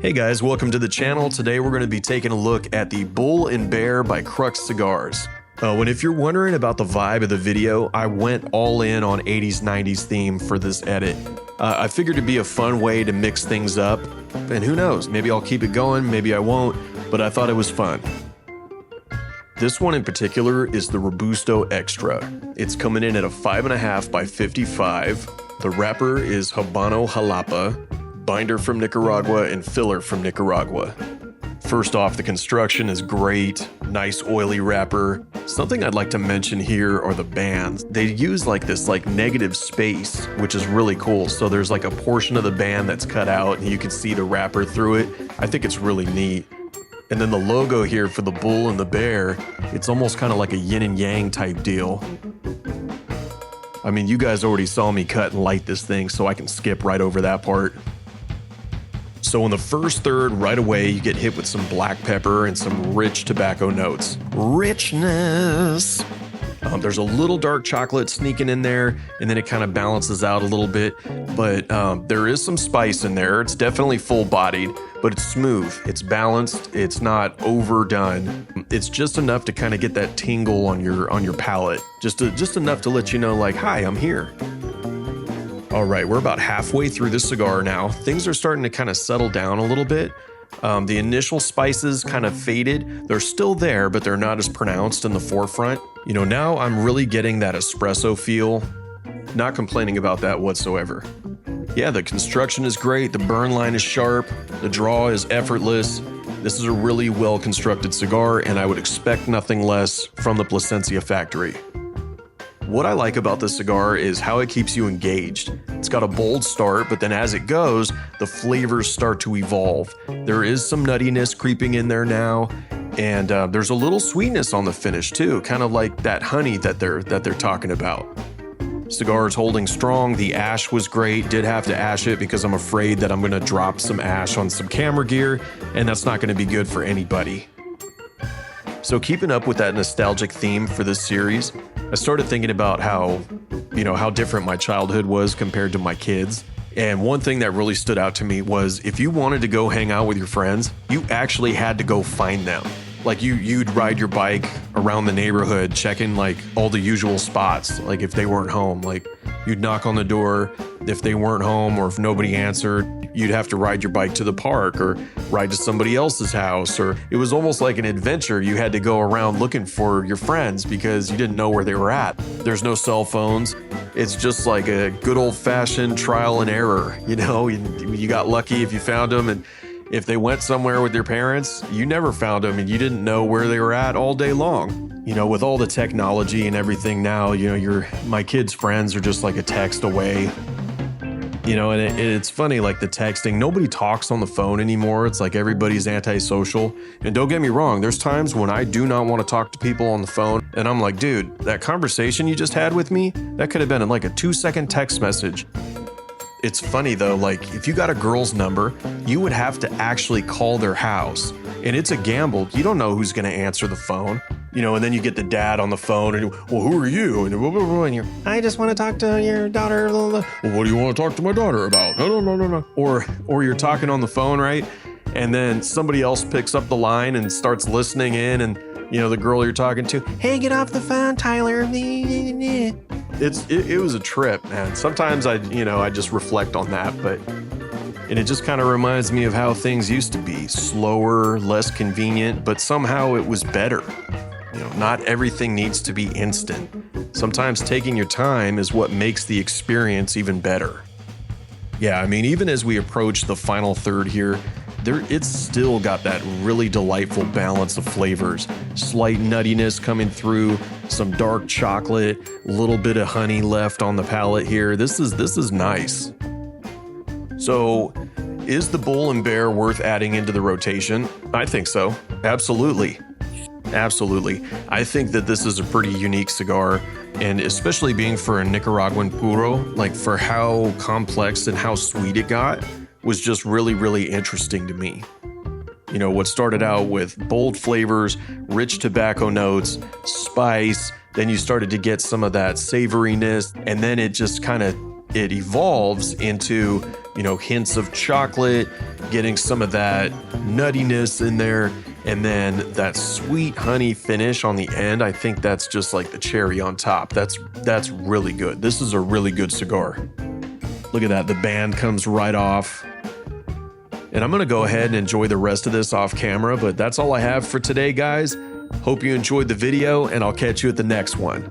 Hey guys, welcome to the channel. Today we're going to be taking a look at the Bull and Bear by Crux Cigars. And if you're wondering about the vibe of the video, I went all in on 80s 90s theme for this edit. I figured it'd be a fun way to mix things up, and who knows, maybe I'll keep it going, maybe I won't, but I thought it was fun. This one in particular is the Robusto Extra. It's coming in at a 5.5 by 55. The wrapper is Habano Jalapa, binder from Nicaragua, and filler from Nicaragua. First off, the construction is great, nice oily wrapper. Something I'd like to mention here are the bands. They use this negative space, which is really cool. So there's like a portion of the band that's cut out and you can see the wrapper through it. I think it's really neat. And then the logo here for the bull and the bear, it's almost kind of like a yin and yang type deal. I mean, you guys already saw me cut and light this thing, so I can skip right over that part. So in the first third, right away, you get hit with some black pepper and some rich tobacco notes. Richness! There's a little dark chocolate sneaking in there, and then it kind of balances out a little bit. But there is some spice in there. It's definitely full-bodied, but it's smooth. It's balanced. It's not overdone. It's just enough to kind of get that tingle on your palate. Just enough to let you know, like, hi, I'm here. All right, we're about halfway through this cigar now. Things are starting to kind of settle down a little bit. The initial spices kind of faded. They're still there, but they're not as pronounced in the forefront. You know, now I'm really getting that espresso feel. Not complaining about that whatsoever. Yeah, the construction is great. The burn line is sharp. The draw is effortless. This is a really well-constructed cigar, and I would expect nothing less from the Plasencia factory. What I like about this cigar is how it keeps you engaged. It's got a bold start, but then as it goes, the flavors start to evolve. There is some nuttiness creeping in there now, and there's a little sweetness on the finish too, kind of like that honey that they're talking about. Cigar is holding strong. The ash was great. Did have to ash it because I'm afraid that I'm going to drop some ash on some camera gear, and that's not going to be good for anybody. So keeping up with that nostalgic theme for this series, I started thinking about how different my childhood was compared to my kids. And one thing that really stood out to me was if you wanted to go hang out with your friends, you actually had to go find them. Like you'd ride your bike around the neighborhood, checking like all the usual spots. Like if they weren't home, like you'd knock on the door. If they weren't home or if nobody answered, you'd have to ride your bike to the park or ride to somebody else's house. Or it was almost like an adventure. You had to go around looking for your friends because you didn't know where they were at. There's no cell phones. It's just like a good old-fashioned trial and error. You know, you got lucky if you found them, and if they went somewhere with their parents, you never found them and you didn't know where they were at all day long. You know, with all the technology and everything now, you know, my kids' friends are just like a text away. You know, and it's funny, like the texting, nobody talks on the phone anymore. It's like everybody's antisocial. And don't get me wrong, there's times when I do not want to talk to people on the phone. And I'm like, dude, that conversation you just had with me, that could have been like a 2-second text message. It's funny though, like if you got a girl's number, you would have to actually call their house. And it's a gamble. You don't know who's going to answer the phone. You know, and then you get the dad on the phone and, well, who are you? And, blah, blah, blah, and you're, I just want to talk to your daughter. Blah, blah. Well, what do you want to talk to my daughter about? No. Or you're talking on the phone, right? And then somebody else picks up the line and starts listening in, and, you know, the girl you're talking to, hey, get off the phone, Tyler. It was a trip, man. Sometimes I just reflect on that, and it just kind of reminds me of how things used to be. Slower, less convenient, but somehow it was better. You know, not everything needs to be instant. Sometimes taking your time is what makes the experience even better. Yeah, I mean, even as we approach the final third here, it's still got that really delightful balance of flavors. Slight nuttiness coming through, some dark chocolate, a little bit of honey left on the palate here. This is nice. So, is the Bull and Bear worth adding into the rotation? I think so. Absolutely. I think that this is a pretty unique cigar, and especially being for a Nicaraguan puro, like for how complex and how sweet it got, was just really, really interesting to me. You know, what started out with bold flavors, rich tobacco notes, spice, then you started to get some of that savoriness, and then it just kind of it evolves into you know, hints of chocolate, getting some of that nuttiness in there, and then that sweet honey finish on the end. I think that's just like the cherry on top. That's really good. This is a really good cigar. Look at that, the band comes right off. And I'm gonna go ahead and enjoy the rest of this off camera, but that's all I have for today, guys. Hope you enjoyed the video, and I'll catch you at the next one.